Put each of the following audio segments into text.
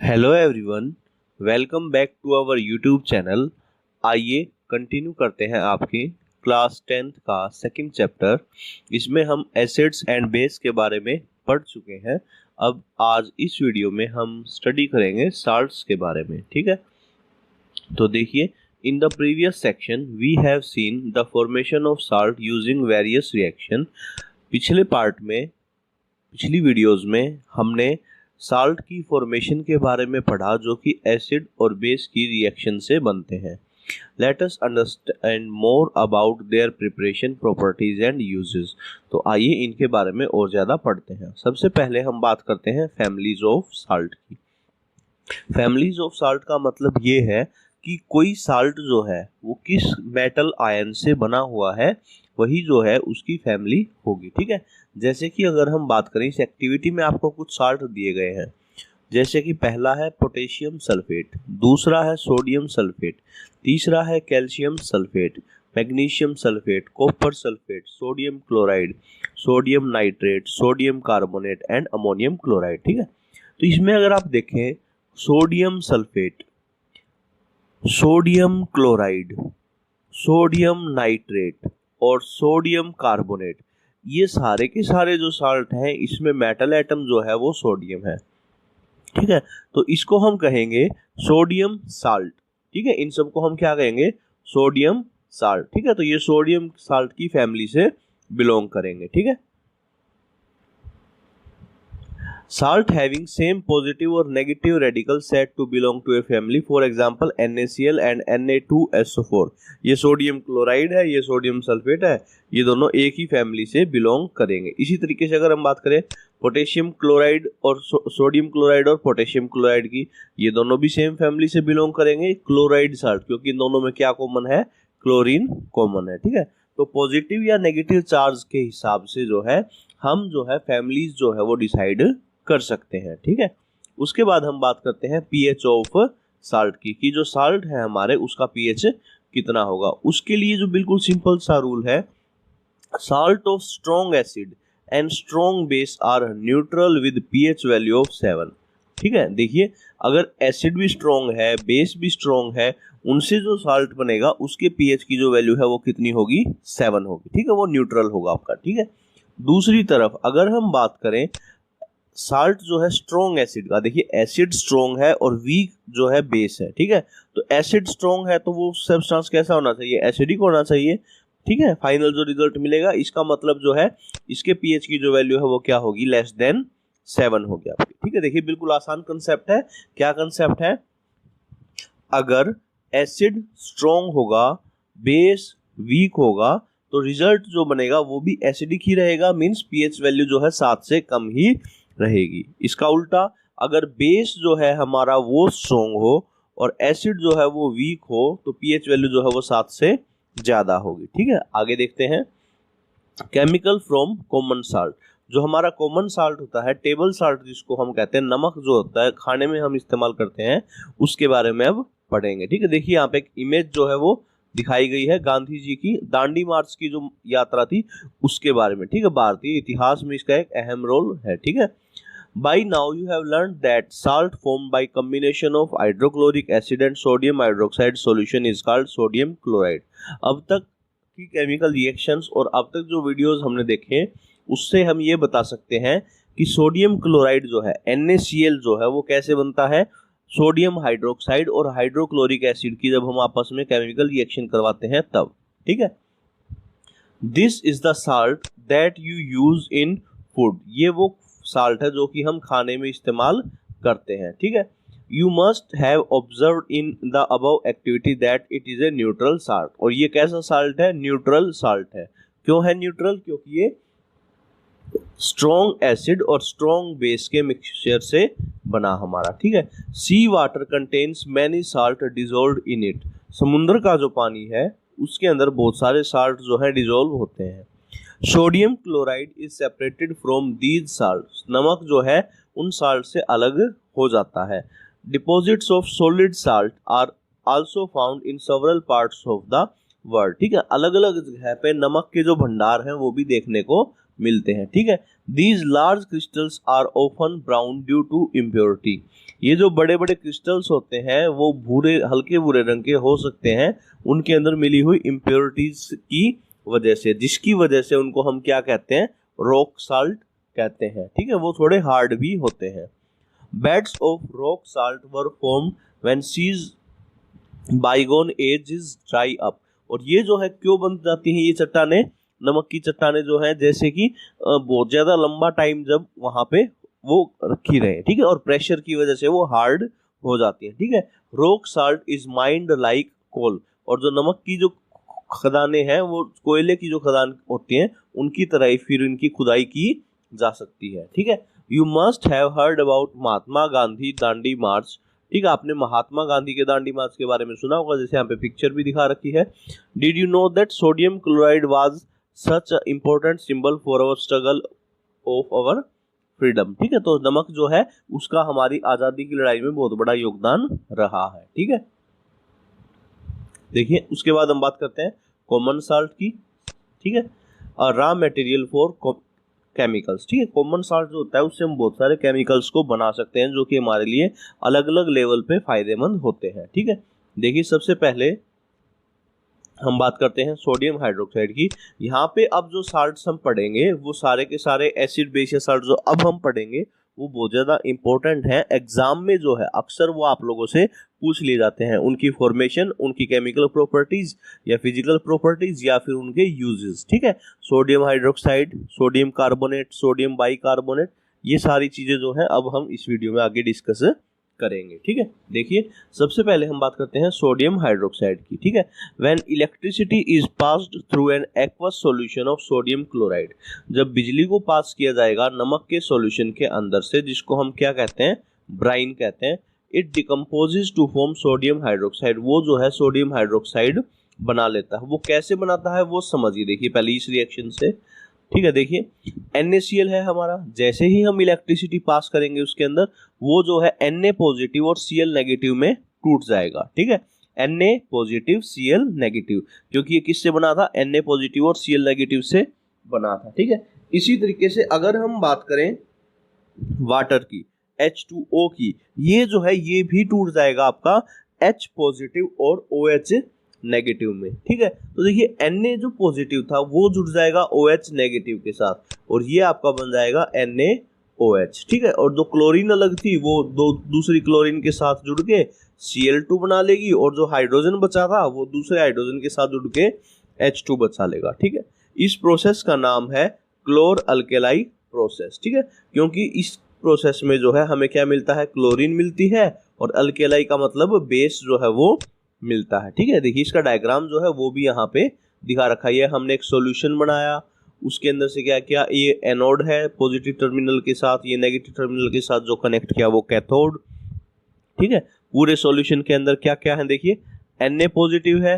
Hello everyone, welcome back to our YouTube channel. आइए continue करते हैं आपकी क्लास 10th का सेकंड चैप्टर। इसमें हम एसिड्स एंड बेस के बारे में पढ़ चुके हैं। अब आज इस वीडियो में हम स्टडी करेंगे साल्ट्स के बारे में। ठीक है, तो देखिए, in the previous section we have seen the formation of salt using various reaction. पिछले पार्ट में, पिछली वीडियोस में हमने साल्ट की फॉर्मेशन के बारे में पढ़ा जो कि एसिड और बेस की रिएक्शन से बनते हैं। Let us understand more about their preparation, properties and uses. तो आइए इनके बारे में और ज़्यादा पढ़ते हैं। सबसे पहले हम बात करते हैं फैमिलीज ऑफ साल्ट की। फैमिलीज ऑफ साल्ट का मतलब ये है कि कोई साल्ट जो है वो किस मेटल आयन से बना हुआ है, वही जो है उसकी फैमिली होगी। ठीक है, जैसे कि अगर हम बात करें इस एक्टिविटी में आपको कुछ साल्ट दिए गए हैं, जैसे कि पहला है पोटेशियम सल्फेट, दूसरा है सोडियम सल्फेट, तीसरा है calcium sulphate, magnesium sulphate, copper sulphate, sodium chloride, sodium nitrate, sodium carbonate and ammonium chloride. ठीक है, तो इसमें अगर आप देखें sodium sulphate, sodium chloride, sodium nitrate और सोडियम कार्बोनेट, ये सारे के सारे जो साल्ट हैं इसमें मेटल एटम जो है वो सोडियम है। ठीक है, तो इसको हम कहेंगे सोडियम साल्ट। ठीक है, इन सबको हम क्या कहेंगे? Sodium salt. ठीक है, तो ये सोडियम साल्ट की फैमिली से बिलोंग करेंगे। ठीक है, salt having same positive or negative radical said to belong to a family, for example NaCl and Na2SO4। ये सोडियम क्लोराइड है, ये सोडियम सल्फेट है, ये दोनों एक ही फैमिली से बिलोंग करेंगे। इसी तरीके से अगर हम बात करें पोटेशियम क्लोराइड और सोडियम क्लोराइड और पोटेशियम क्लोराइड की, ये दोनों भी सेम फैमिली से बिलोंग करेंगे, क्लोराइड साल्ट, क्योंकि इन दोनों में क्या कॉमन है? क्लोरीन कॉमन है। ठीक है, तो पॉजिटिव या नेगेटिव चार्ज के हिसाब से जो है हम जो है फैमिलीज जो है वो डिसाइड कर सकते हैं। ठीक है, उसके बाद हम बात करते हैं पीएच ऑफ साल्ट की, कि जो साल्ट है हमारे उसका पीएच कितना होगा। उसके लिए जो बिल्कुल सिंपल सा रूल है, salt of strong acid and strong base are neutral with pH value of 7। ठीक है, देखिए, अगर एसिड भी स्ट्रॉन्ग है, बेस भी स्ट्रॉन्ग है, उनसे जो साल्ट बनेगा उसके पीएच की जो वैल्यू है वो कितनी होगी? 7 होगी। ठीक है, वो न्यूट्रल होगा आपका। ठीक है, दूसरी तरफ अगर हम बात करें साल्ट जो है स्ट्रॉन्ग एसिड का, देखिए एसिड स्ट्रॉन्ग है और वीक जो है बेस है। ठीक है, तो एसिड स्ट्रॉन्ग है तो वो सब्सटेंस कैसा होना चाहिए? एसिडिक होना चाहिए। ठीक है, फाइनल जो रिजल्ट मिलेगा इसका मतलब जो है इसके पीएच की जो वैल्यू है वो क्या होगी? लेस देन 7 होगी आपकी। ठीक है, देखिए बिल्कुल आसान कंसेप्ट है। क्या कंसेप्ट है? अगर एसिड स्ट्रॉन्ग होगा, बेस वीक होगा, तो रिजल्ट जो बनेगा वो भी एसिडिक ही रहेगा, मींस पीएच वैल्यू जो है 7 से कम ही रहेगी। इसका उल्टा, अगर बेस जो है हमारा वो स्ट्रॉन्ग हो और एसिड जो है वो वीक हो, तो पीएच वैल्यू जो है वो 7 से ज्यादा होगी। ठीक है, आगे देखते हैं केमिकल फ्रॉम कॉमन साल्ट। जो हमारा कॉमन साल्ट होता है, टेबल साल्ट जिसको हम कहते हैं, नमक जो होता है खाने में हम इस्तेमाल करते हैं, उसके बारे में अब पढ़ेंगे। ठीक है, देखिए यहाँ पे एक इमेज जो है वो दिखाई गई है गांधी जी की दांडी मार्च की जो यात्रा थी उसके बारे में। ठीक है, भारतीय इतिहास में इसका एक अहम रोल है। ठीक है, by now you have learned that salt formed by combination of hydrochloric acid and sodium hydroxide solution is called sodium chloride। अब तक की केमिकल रिएक्शंस और अब तक जो वीडियोस हमने देखे उससे हम ये बता सकते हैं कि सोडियम क्लोराइड जो है NaCl जो है वो कैसे बनता है? सोडियम हाइड्रोक्साइड और हाइड्रोक्लोरिक एसिड की जब हम आपस में केमिकल रिएक्शन करवाते हैं तब। ठीक है, this is the salt that you use in food. ये वो साल्ट है जो कि हम खाने में इस्तेमाल करते हैं। ठीक है, you must have observe in the above activity that it is a neutral salt. और ये कैसा साल्ट है? न्यूट्रल साल्ट है। क्यों है न्यूट्रल? क्योंकि ये स्ट्रॉन्ग एसिड और स्ट्रॉन्ग बेस के मिक्सचर से बना हमारा। ठीक है, sea water contains many salt dissolve in it. समुद्र का जो पानी है उसके अंदर बहुत सारे साल्ट जो है डिजोल्व होते हैं। Sodium chloride is separated from these salt. नमक जो है उन साल्ट से अलग हो जाता है। Deposits of solid salt are also found in several parts of the world. ठीक है, अलग अलग जगह पे नमक के जो भंडार हैं वो भी देखने को मिलते हैं, ठीक है। These large crystals are often brown due to impurity. ये जो बड़े बड़े क्रिस्टल्स होते हैं वो भूरे, हल्के भूरे रंग के हो सकते हैं उनके अंदर मिली हुई इम्प्योरिटीज की वजह से, जिसकी वजह से उनको हम क्या कहते हैं, रॉक साल्ट कहते हैं, ठीक है। वो थोड़े हार्ड भी होते हैं। Beds of rock salt were form when seas bygone ages dry up. और ये जो है क्यों बन जाती हैं ये चट्टाने, नमक की चट्टाने जो है, जैसे कि बहुत ज्यादा लंबा टाइम जब वहां पे वो रखी रहे, ठीक है, और प्रेशर की वजह से वो हार्ड हो जाती है, ठीक है। Rock salt is mined like coal. और जो नमक की जो खदानें हैं वो कोयले की जो खदान होती हैं उनकी तरह ही फिर इनकी खुदाई की जा सकती है, ठीक है। You must have heard about Mahatma Gandhi Dandi march. ठीक है, आपने महात्मा गांधी के दांडी मार्च के बारे में सुना होगा, जैसे यहाँ पे पिक्चर भी दिखा रखी है। Did you know that sodium chloride was such a important symbol for our struggle of our freedom. ठीक है, तो नमक जो है उसका हमारी आजादी की लड़ाई में बहुत बड़ा योगदान रहा है, ठीक है। देखिए उसके बाद हम बात करते हैं कॉमन साल्ट की, ठीक है, और रॉ मटेरियल फॉर केमिकल्स। ठीक है, कॉमन साल्ट जो होता है उससे हम बहुत सारे केमिकल्स को बना सकते हैं जो कि हमारे लिए अलग अलग लेवल पे फायदेमंद होते हैं, ठीक है। देखिए सबसे पहले हम बात करते हैं सोडियम हाइड्रोक्साइड की। यहाँ पे अब जो साल्ट्स हम पढ़ेंगे वो सारे के सारे एसिड बेस या साल्ट जो अब हम पढ़ेंगे वो बहुत ज़्यादा इंपॉर्टेंट है। एग्जाम में जो है अक्सर वो आप लोगों से पूछ लिए जाते हैं, उनकी फॉर्मेशन, उनकी केमिकल प्रॉपर्टीज या फिजिकल प्रॉपर्टीज या फिर उनके यूजेस, ठीक है। Sodium hydroxide, sodium carbonate, sodium bicarbonate, ये सारी चीज़ें जो है अब हम इस वीडियो में आगे डिस्कस करेंगे, ठीक है। देखिए सबसे पहले हम बात करते हैं सोडियम हाइड्रोक्साइड की, ठीक है। When electricity is passed through an aqueous solution of sodium chloride, जब बिजली को पास किया जाएगा नमक के सॉल्यूशन के अंदर से, जिसको हम क्या कहते हैं, ब्राइन कहते हैं, it decomposes to form sodium hydroxide. वो जो है सोडियम हाइड्रोक्साइड बना लेता है। वो कैसे बनाता है वो समझिए, देखिए पहले इस रिएक्शन से, ठीक है। देखिए NaCl है हमारा, जैसे ही हम इलेक्ट्रिसिटी पास करेंगे उसके अंदर वो जो है Na पॉजिटिव और Cl नेगेटिव में टूट जाएगा, ठीक है। Na पॉजिटिव Cl नेगेटिव, क्योंकि ये किससे बना था, Na पॉजिटिव और Cl नेगेटिव से बना था, ठीक है। इसी तरीके से अगर हम बात करें वाटर की, H2O की, ये जो है ये भी टूट जाएगा आपका H पॉजिटिव और OH नेगेटिव में, ठीक है। तो देखिए Na जो पॉजिटिव था वो जुड़ जाएगा OH नेगेटिव के साथ और ये आपका बन जाएगा NaOH, ठीक है। और जो क्लोरीन अलग थी वो दूसरी क्लोरीन के साथ जुड़ के Cl2 बना लेगी और जो हाइड्रोजन बचा था वो दूसरे हाइड्रोजन के साथ जुड़ के H2 बचा लेगा, ठीक है। इस प्रोसेस का नाम है क्लोर अल्केलाई प्रोसेस, ठीक है, क्योंकि इस प्रोसेस में जो है हमें क्या मिलता है, क्लोरीन मिलती है और अल्केलाई का मतलब बेस जो है वो मिलता है, ठीक है। देखिए इसका डायग्राम जो है वो भी यहाँ पे दिखा रखा है। हमने एक सॉल्यूशन बनाया, उसके अंदर से क्या किया, ये एनोड है पॉजिटिव टर्मिनल के साथ, ये नेगेटिव टर्मिनल के साथ जो कनेक्ट किया वो कैथोड, ठीक है। पूरे सॉल्यूशन के अंदर क्या क्या है देखिए, Na पॉजिटिव है,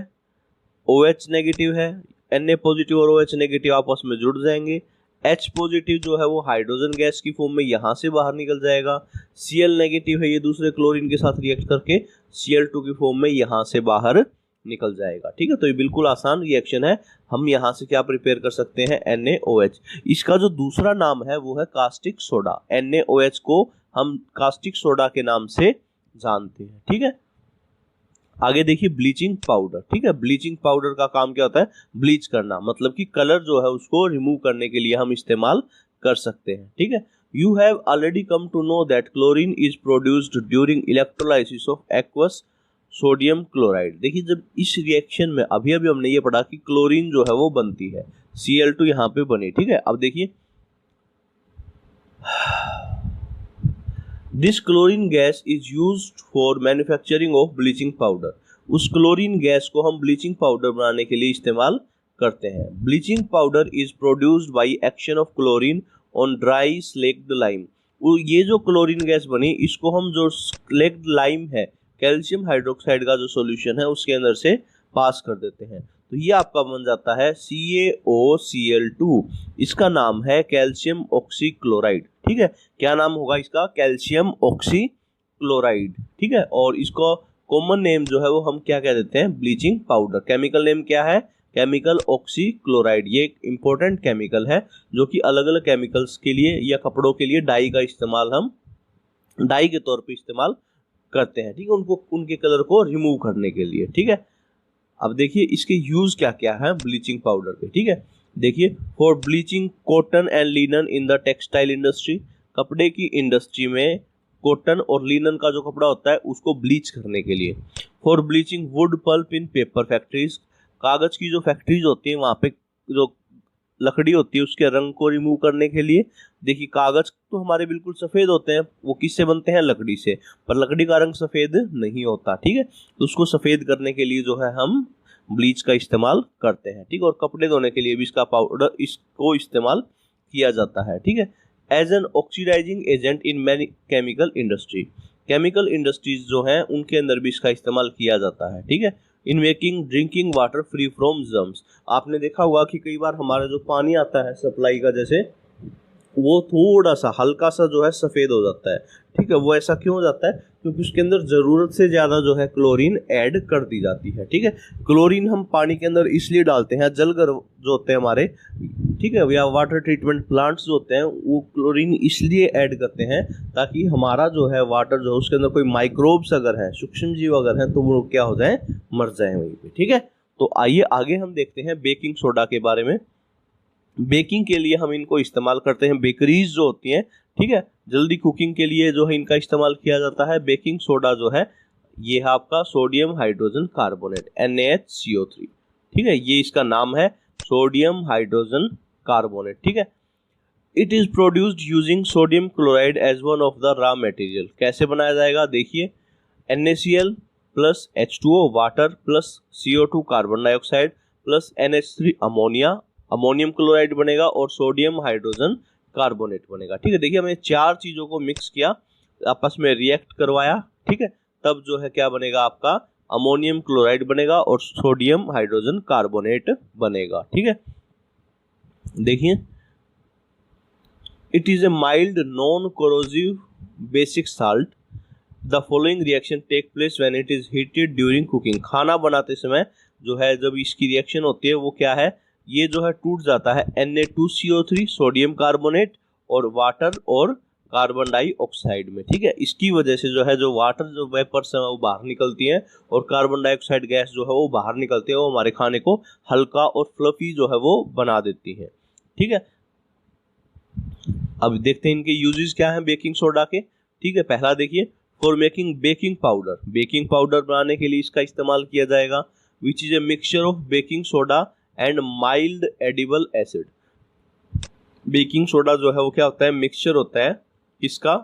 OH नेगेटिव है, Na पॉजिटिव और OH नेगेटिव आपस में जुड़ जाएंगे। H पॉजिटिव जो है वो हाइड्रोजन गैस की फॉर्म में यहाँ से बाहर निकल जाएगा। Cl नेगेटिव है, ये दूसरे क्लोरीन के साथ रिएक्ट करके Cl2 की फॉर्म में यहाँ से बाहर निकल जाएगा, ठीक है। तो ये बिल्कुल आसान रिएक्शन है। हम यहाँ से क्या प्रिपेयर कर सकते हैं, NaOH। इसका जो दूसरा नाम है वो है कास्टिक सोडा। NaOH को हम कास्टिक सोडा के नाम से जानते हैं, ठीक है। आगे देखिए ब्लीचिंग पाउडर, ठीक है। ब्लीचिंग पाउडर का काम क्या होता है, ब्लीच करना, मतलब कि कलर जो है उसको रिमूव करने के लिए हम इस्तेमाल कर सकते हैं, ठीक है। You have already come to know that chlorine is produced during electrolysis of aqueous sodium chloride. देखिए जब इस रिएक्शन में अभी हमने ये पढ़ा कि क्लोरीन जो है वो बनती है, Cl2 यहाँ पे बनी, ठीक है। अब देखिए this chlorine gas is used for manufacturing of bleaching powder. उस क्लोरीन गैस को हम ब्लीचिंग पाउडर बनाने के लिए इस्तेमाल करते हैं। Bleaching powder is produced by action of chlorine on dry slaked lime. ये जो क्लोरीन गैस बनी इसको हम जो स्लेक्ड लाइम है, कैल्शियम हाइड्रोक्साइड का जो सॉल्यूशन है उसके अंदर से पास कर देते हैं, तो ये आपका बन जाता है CaOCl2। इसका नाम है कैल्शियम ऑक्सीक्लोराइड, ठीक है। क्या नाम होगा इसका, कैल्शियम ऑक्सीक्लोराइड, ठीक है। और इसको कॉमन नेम जो है वो हम क्या कह देते हैं, ब्लीचिंग पाउडर। केमिकल नेम क्या है, केमिकल ऑक्सीक्लोराइड, ये एक इंपॉर्टेंट केमिकल है जो कि अलग अलग केमिकल्स के लिए या कपड़ों के लिए डाई का इस्तेमाल हम डाई के तौर पे इस्तेमाल करते हैं, ठीक है, उनको उनके कलर को रिमूव करने के लिए, ठीक है। अब देखिए इसके यूज क्या क्या है ब्लीचिंग पाउडर के, ठीक है। देखिए for bleaching cotton and linen in the textile industry, कपड़े की इंडस्ट्री में कॉटन और लिनन का जो कपड़ा होता है उसको ब्लीच करने के लिए। For bleaching wood pulp in paper factories, कागज की जो फैक्ट्रीज होती है वहां पे जो लकड़ी होती है उसके रंग को रिमूव करने के लिए। देखिए कागज तो हमारे बिल्कुल सफेद होते हैं, वो किससे बनते हैं, लकड़ी से, पर लकड़ी का रंग सफेद नहीं होता, ठीक है। तो उसको सफेद करने के लिए जो है हम ब्लीच का इस्तेमाल करते हैं, ठीक है। और कपड़े धोने के लिए भी इसका पाउडर इसको इस्तेमाल किया जाता है, ठीक है। As an oxidising agent in many chemical industry, chemical industries जो हैं उनके अंदर भी इसका इस्तेमाल किया जाता है, ठीक है। In making drinking water free from germs, आपने देखा होगा कि कई बार हमारा जो पानी आता है सप्लाई का जैसे वो थोड़ा सा हल्का सा जो है सफ़ेद हो जाता है, ठीक है। वो ऐसा क्यों हो जाता है, क्योंकि उसके अंदर ज़रूरत से ज़्यादा जो है क्लोरीन ऐड कर दी जाती है, ठीक है। क्लोरीन हम पानी के अंदर इसलिए डालते हैं, जलगर जो होते हैं हमारे, ठीक है, या वाटर ट्रीटमेंट प्लांट्स जो होते हैं वो क्लोरीन इसलिए ऐड करते हैं ताकि हमारा जो है वाटर जो है उसके अंदर कोई माइक्रोब्स अगर हैं, सूक्ष्म जीव अगर हैं, तो वो क्या हो जाए, मर जाए वहीं पे, ठीक है। तो आइए आगे हम देखते हैं बेकिंग सोडा के बारे में। बेकिंग के लिए हम इनको इस्तेमाल करते हैं, बेकरीज जो होती हैं, ठीक है, जल्दी कुकिंग के लिए जो है इनका इस्तेमाल किया जाता है। बेकिंग सोडा जो है ये है आपका सोडियम हाइड्रोजन कार्बोनेट NaHCO3, ठीक है, ये इसका नाम है सोडियम हाइड्रोजन कार्बोनेट, ठीक है। It is produced using sodium chloride as one of the raw material. कैसे बनाया जाएगा, देखिए NaCl plus H2O water plus CO2 carbon dioxide plus NH3 ammonia, ammonium chloride बनेगा और सोडियम हाइड्रोजन कार्बोनेट बनेगा, ठीक है। देखिए हमने चार चीजों को मिक्स किया, आपस में रिएक्ट करवाया, ठीक है, तब जो है क्या बनेगा आपका अमोनियम क्लोराइड बनेगा और सोडियम हाइड्रोजन कार्बोनेट बनेगा, ठीक है। देखिए it is a mild non corrosive basic salt, the following reaction take place when it is heated during cooking, खाना बनाते समय जो है जब इसकी रिएक्शन होती है वो क्या है, ये जो है टूट जाता है Na2CO3 सोडियम कार्बोनेट और वाटर और कार्बन डाइऑक्साइड में, ठीक है। इसकी वजह से जो है जो वाटर जो वेपर्स है वो बाहर निकलती हैं और कार्बन डाइऑक्साइड गैस जो है वो बाहर निकलती है, वो हमारे खाने को हल्का और फ्लफी जो है वो बना देती है, ठीक है। अब देखते हैं इनके यूजेस क्या हैं बेकिंग सोडा के, ठीक है। पहला देखिए for making baking powder, baking powder बनाने के लिए इसका इस्तेमाल किया जाएगा। Which is a mixture of baking soda and mild edible acid, baking soda जो है वो क्या होता है, मिक्सचर होता है, इसका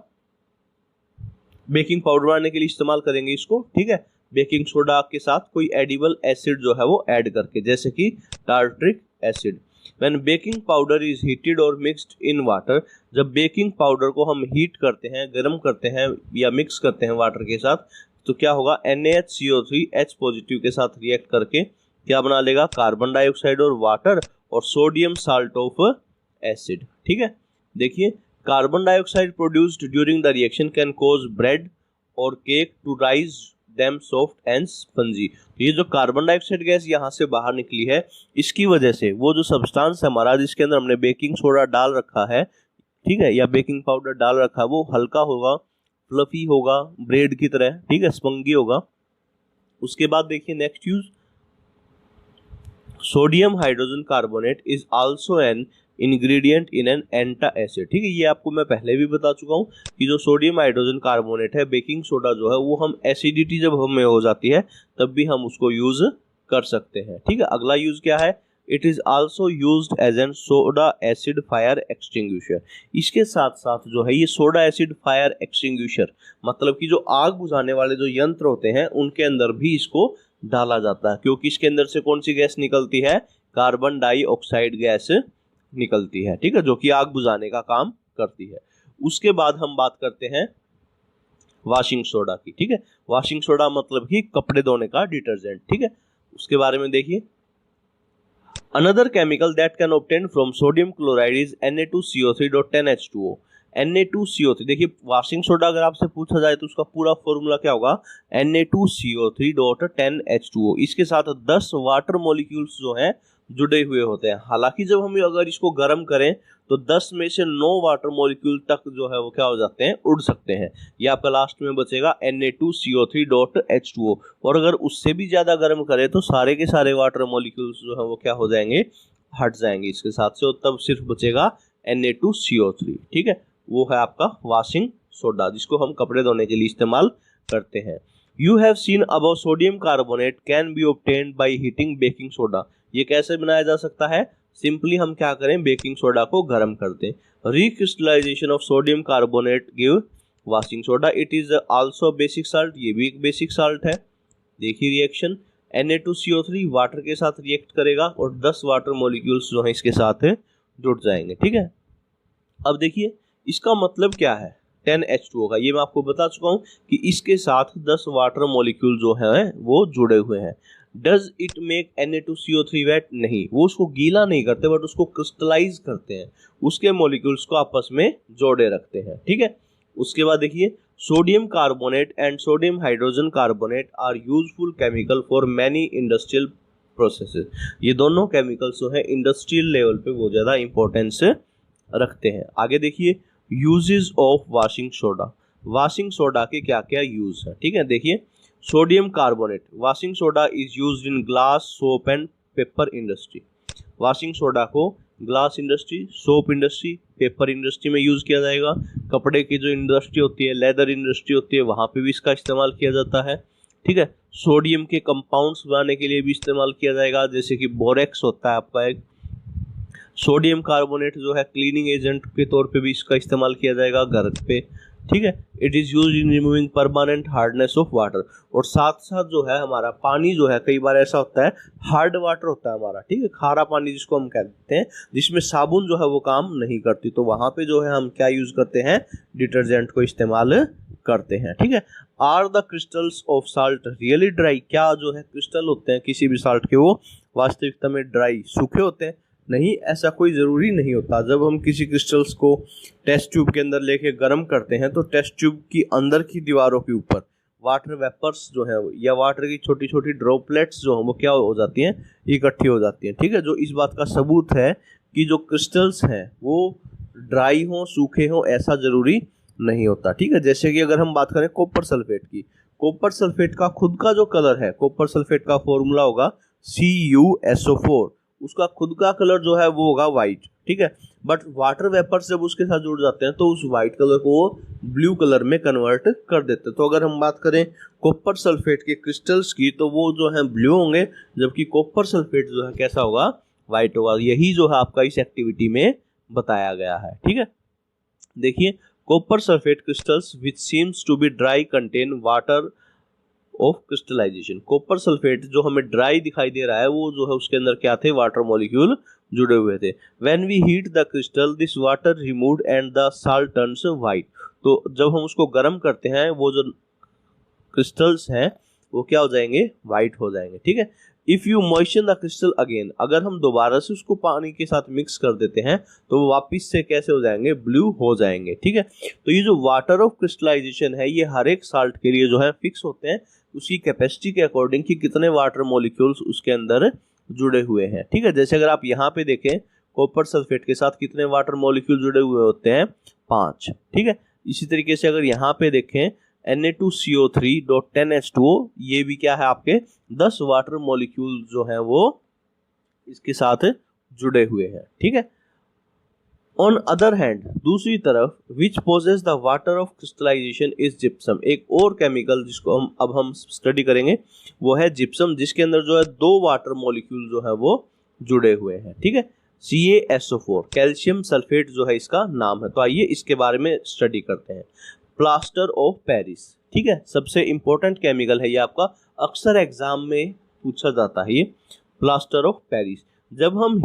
बेकिंग पाउडर बनाने के लिए इस्तेमाल करेंगे इसको, ठीक है। बेकिंग सोडा के साथ कोई एडिबल एसिड जो है वो ऐड करके, जैसे कि tartaric acid. When baking powder is heated और मिक्स्ड इन वाटर, जब बेकिंग पाउडर को हम हीट करते हैं, गर्म करते हैं या मिक्स करते हैं वाटर के साथ, तो क्या होगा NaHCO3 H पॉजिटिव के साथ रिएक्ट करके क्या बना लेगा, कार्बन डाइऑक्साइड और वाटर और सोडियम साल्ट ऑफ एसिड, ठीक है। देखिए carbon dioxide produced during the reaction can cause bread और cake to rise them soft and spongy. ये जो कार्बन डाइऑक्साइड गैस यहाँ से बाहर निकली है, इसकी वजह से वो जो सब्सटेंस है हमारा जिसके अंदर हमने बेकिंग सोडा डाल रखा है, ठीक है, या बेकिंग पाउडर डाल रखा है, वो हल्का होगा, फ्लफी होगा, ब्रेड की तरह, ठीक है, स्पंगी होगा। उसके बाद देखिए next use, sodium hydrogen carbonate is also an ingredient in an antacid, ठीक है। ये आपको मैं पहले भी बता चुका हूँ कि जो सोडियम हाइड्रोजन कार्बोनेट है, बेकिंग सोडा जो है वो हम एसिडिटी जब हमें हो जाती है तब भी हम उसको यूज कर सकते हैं, ठीक है। अगला यूज क्या है, it is also used as an soda acid fire extinguisher. इसके साथ साथ जो है ये सोडा एसिड फायर एक्सटिंग्विशर मतलब कि जो आग बुझाने वाले जो यंत्र होते हैं उनके अंदर भी इसको डाला जाता है, क्योंकि इसके अंदर से कौन सी गैस निकलती है, कार्बन डाइऑक्साइड गैस निकलती है, ठीक है, जो कि आग बुझाने का काम करती है। उसके बाद हम बात करते हैं वॉशिंग सोडा की, ठीक है। वॉशिंग सोडा मतलब कि कपड़े धोने का डिटर्जेंट, ठीक है। उसके बारे में देखिए, another chemical that can obtain from sodium chloride is Na2CO3.10H2O Na2CO3, देखिए वॉशिंग सोडा अगर आपसे पूछा जाए तो उसका पूरा फॉर्मूला क्या होगा, Na2CO3.10H2O। इसके साथ 10 वाटर मॉलिक्यूल्स जो हैं जुड़े हुए होते हैं। हालांकि जब हम अगर इसको गर्म करें तो 10 में से 9 वाटर मॉलिक्यूल तक जो है वो क्या हो जाते हैं, उड़ सकते हैं। ये आपका लास्ट में बचेगा Na2CO3.H2O। और अगर उससे भी ज्यादा गर्म करें तो सारे के सारे वाटर मॉलिक्यूल्स जो है वो क्या हो जाएंगे, हट जाएंगे इसके साथ से, और तब सिर्फ बचेगा Na2CO3। ठीक है, वो है आपका वॉशिंग सोडा जिसको हम कपड़े धोने के लिए इस्तेमाल करते हैं। You have seen above sodium carbonate can be obtained by heating baking soda. ये कैसे बनाया जा सकता है, सिंपली हम क्या करें, बेकिंग सोडा को गर्म कर दें। Recrystallisation of sodium carbonate give washing soda, it is also basic salt, ये भी एक बेसिक साल्ट है। देखिए रिएक्शन, Na2CO3 वाटर के साथ रिएक्ट करेगा और 10 वाटर मॉलिक्यूल्स जो है इसके साथ जुड़ जाएंगे। ठीक है, अब देखिए इसका मतलब क्या है 10H2O का, ये मैं आपको बता चुका हूं कि इसके साथ 10 वाटर मॉलिक्यूल जो है वो जुड़े हुए हैं। Does it make Na2CO3 wait, नहीं, वो उसको गीला नहीं करते बट उसको क्रिस्टलाइज करते हैं, उसके मॉलिक्यूल्स को आपस में जोड़े रखते हैं। ठीक है, उसके बाद देखिए sodium carbonate and sodium hydrogen carbonate are useful chemical for many industrial processes. ये दोनों केमिकल्स जो है इंडस्ट्रियल लेवल पे बहुत ज्यादा इंपॉर्टेंस रखते हैं। आगे देखिए uses of washing soda, washing soda के क्या क्या यूज है। ठीक है, देखिए sodium carbonate, washing soda is used in glass, soap and paper industry. Washing soda को glass industry, soap industry, paper industry में यूज किया जाएगा। कपड़े की जो इंडस्ट्री होती है, लेदर इंडस्ट्री होती है, वहां पे भी इसका इस्तेमाल किया जाता है। ठीक है, सोडियम के कंपाउंड्स बनाने के लिए भी इस्तेमाल किया जाएगा, जैसे कि बोरेक्स होता है आपका एक। सोडियम कार्बोनेट जो है क्लीनिंग एजेंट के तौर पे भी इसका इस्तेमाल किया जाएगा घर पे। ठीक है, it is used in removing permanent hardness of water. और साथ साथ जो है हमारा पानी जो है, कई बार ऐसा होता है हार्ड वाटर होता है हमारा, ठीक है, खारा पानी जिसको हम कहते हैं, जिसमें साबुन जो है वो काम नहीं करती, तो वहां पे जो है हम क्या यूज करते हैं, डिटर्जेंट को इस्तेमाल करते हैं। ठीक है, are the crystals of salt really dry, क्या जो है क्रिस्टल होते हैं किसी भी साल्ट के वो वास्तविकता में ड्राई, सूखे होते हैं? नहीं, ऐसा कोई ज़रूरी नहीं होता। जब हम किसी क्रिस्टल्स को टेस्ट ट्यूब के अंदर लेके गर्म करते हैं तो टेस्ट ट्यूब की अंदर की दीवारों के ऊपर वाटर वेपर्स जो है या वाटर की छोटी छोटी ड्रॉपलेट्स जो हैं वो क्या हो जाती हैं, इकट्ठी हो जाती हैं। ठीक है, जो इस बात का सबूत है कि जो क्रिस्टल्स हैं वो ड्राई हों, सूखे हों, ऐसा ज़रूरी नहीं होता। ठीक है, जैसे कि अगर हम बात करें कॉपर सल्फेट की, कॉपर सल्फेट का खुद का जो कलर है, कॉपर सल्फेट का फॉर्मूला होगा CuSO4, उसका खुद का कलर जो है वो होगा व्हाइट। ठीक है, बट वाटर वेपर्स जब उसके साथ जुड़ जाते हैं तो उस व्हाइट कलर को ब्लू कलर में कन्वर्ट कर देते हैं। तो अगर हम बात करें कॉपर सल्फेट के क्रिस्टल्स की तो वो जो है ब्लू होंगे, जबकि कॉपर सल्फेट जो है कैसा होगा, व्हाइट होगा। यही जो है आपका इस एक्टिविटी में बताया गया है। ठीक है, देखिए copper sulphate crystals which seems to be dry contain water of crystallisation. Copper sulphate जो हमें ड्राई दिखाई दे रहा है वो जो है उसके अंदर क्या थे, वाटर मॉलिक्यूल जुड़े हुए थे। When we heat the crystal this water removed and the salt turns white. तो जब हम उसको गर्म करते हैं वो जो क्रिस्टल्स हैं वो क्या हो जाएंगे, व्हाइट हो जाएंगे। ठीक है, if you moisture the crystal again, अगर हम दोबारा से उसको पानी के साथ मिक्स कर देते हैं तो वो वापिस से कैसे हो जाएंगे, ब्लू हो जाएंगे। ठीक है, तो ये जो वाटर ऑफ क्रिस्टलाइजेशन है ये हर एक साल्ट के लिए जो है फिक्स होते हैं उसकी कैपेसिटी के अकॉर्डिंग कि कितने वाटर मॉलिक्यूल्स उसके अंदर जुड़े हुए हैं। ठीक है, जैसे अगर आप यहाँ पे देखें कॉपर सल्फेट के साथ कितने वाटर मॉलिक्यूल जुड़े हुए होते हैं, 5। ठीक है, इसी तरीके से अगर यहाँ पे देखें Na2CO3.10H2O, ये भी क्या है आपके 10 वाटर मॉलिक्यूल जो है वो इसके साथ जुड़े हुए हैं। ठीक है, ऑन अदर हैंड, दूसरी तरफ which possess the water of crystallisation is gypsum. एक और केमिकल जिसको हम स्टडी करेंगे वो है जिप्सम, जिसके अंदर जो है 2 वाटर मॉलिक्यूल जो है वो जुड़े हुए हैं। ठीक है, CaSO4, कैल्शियम सल्फेट जो है इसका नाम है। तो आइए इसके बारे में स्टडी करते हैं। प्लास्टर ऑफ पेरिस, ठीक है, सबसे इंपॉर्टेंट केमिकल है ये, आपका अक्सर एग्जाम में पूछा जाता है ये प्लास्टर ऑफ पेरिस। जब हम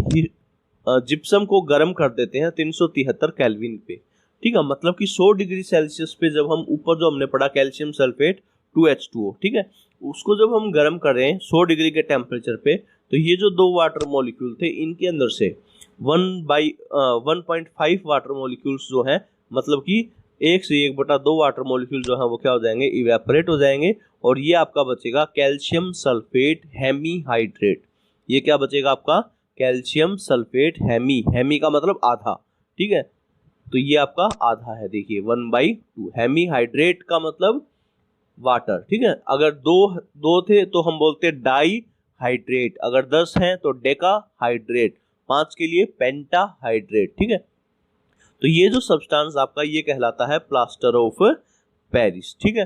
जिप्सम को गर्म कर देते हैं 373 केल्विन पे, ठीक है, मतलब कि 100 डिग्री सेल्सियस पे जब हम ऊपर जो हमने पढ़ा कैल्शियम सल्फेट 2H2O, ठीक है, उसको जब हम गर्म कर रहे हैं 100 डिग्री के टेम्परेचर पे, तो ये जो 2 वाटर मॉलिक्यूल थे इनके अंदर से 1/1.5 वाटर मॉलिक्यूल्स जो हैं मतलब कि 1/1/2 वाटर मॉलिक्यूल जो है वो क्या हो जाएंगे, इवेपोरेट हो जाएंगे, और ये आपका बचेगा कैल्शियम सल्फेट हेमीहाइड्रेट। ये क्या बचेगा आपका, कैल्शियम सल्फेट हेमी का मतलब आधा, ठीक है, तो ये आपका आधा है, देखिए 1/2। हेमीहाइड्रेट का मतलब वाटर, ठीक है, अगर दो थे तो हम बोलते डाई हाइड्रेट, अगर 10 हैं तो डेका हाइड्रेट, 5 के लिए पेंटा हाइड्रेट, ठीक है। तो ये जो सब्सटेंस आपका ये कहलाता है प्लास्टर ऑफ पेरिस, ठीक है।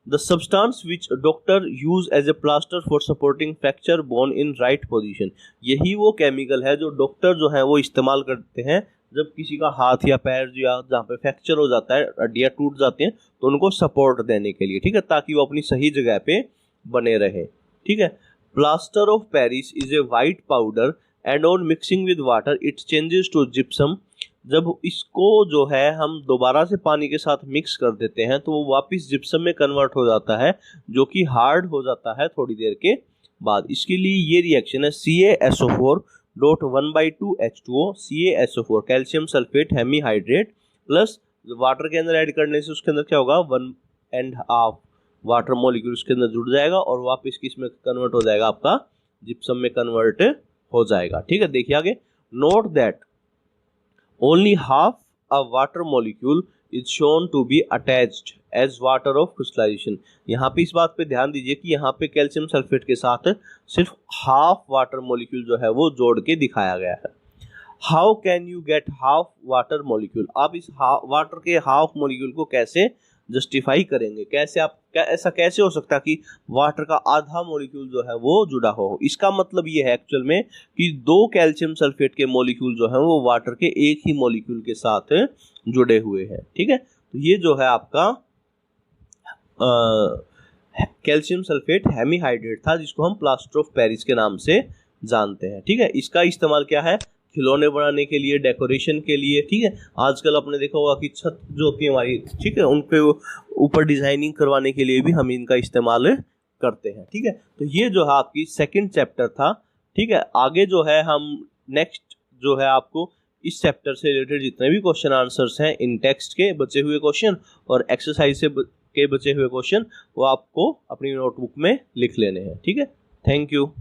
The substance which doctor use as a plaster for supporting fracture bone in right position, यही वो केमिकल है जो डॉक्टर जो है वो इस्तेमाल करते हैं जब किसी का हाथ या पैर या जहाँ पे फ्रैक्चर हो जाता है, हड्डियाँ टूट जाती हैं, तो उनको सपोर्ट देने के लिए, ठीक है, ताकि वो अपनी सही जगह पे बने रहे, ठीक है। Plaster of Paris is a white powder and on mixing with water it changes to gypsum. जब इसको जो है हम दोबारा से पानी के साथ मिक्स कर देते हैं तो वो वापस जिप्सम में कन्वर्ट हो जाता है, जो कि हार्ड हो जाता है थोड़ी देर के बाद। इसके लिए ये रिएक्शन है CaSO4 dot 1/2 H2O, CaSO4 calcium sulphate hemihydrate plus water के अंदर ऐड करने से उसके अंदर क्या होगा, 1.5 वाटर मॉलिक्यूल उसके अंदर जुड़ जाएगा और वापस किस में कन्वर्ट हो जाएगा, आपका जिप्सम में कन्वर्ट हो जाएगा, ठीक है। देखिए आगे, note that only half a water molecule is shown to be attached as water of crystallisation. यहाँ पे इस बात पे ध्यान दीजिए कि यहाँ पे कैल्शियम सल्फेट के साथ सिर्फ हाफ वाटर मॉलिक्यूल जो है वो जोड़ के दिखाया गया है। How can you get half water molecule, आप इस वाटर के हाफ मॉलिक्यूल को कैसे जस्टिफाई करेंगे, कैसे आप ऐसा कैसे हो सकता है कि वाटर का आधा मॉलिक्यूल जो है वो जुड़ा हो। इसका मतलब ये है एक्चुअल में कि 2 कैल्शियम सल्फेट के मॉलिक्यूल जो है वो वाटर के एक ही मॉलिक्यूल के साथ जुड़े हुए हैं, ठीक है। तो ये जो है आपका कैल्शियम सल्फेट हेमीहाइड्रेट था, जिसको हम प्लास्टर ऑफ पेरिस के नाम से जानते हैं, ठीक है। इसका इस्तेमाल क्या है, खिलौने बनाने के लिए, डेकोरेशन के लिए, ठीक है। आजकल आपने देखा होगा कि छत जो होती है हमारी, ठीक है, उन पे ऊपर डिजाइनिंग करवाने के लिए भी हम इनका इस्तेमाल करते हैं, ठीक है। तो ये जो है आपकी सेकंड चैप्टर था, ठीक है। आगे जो है हम नेक्स्ट जो है आपको इस चैप्टर से रिलेटेड जितने भी क्वेश्चन आंसर्स हैं, इन टेक्स्ट के बचे हुए क्वेश्चन और एक्सरसाइज के बचे हुए क्वेश्चन, वो आपको अपनी नोटबुक में लिख लेने हैं, ठीक है। Thank you.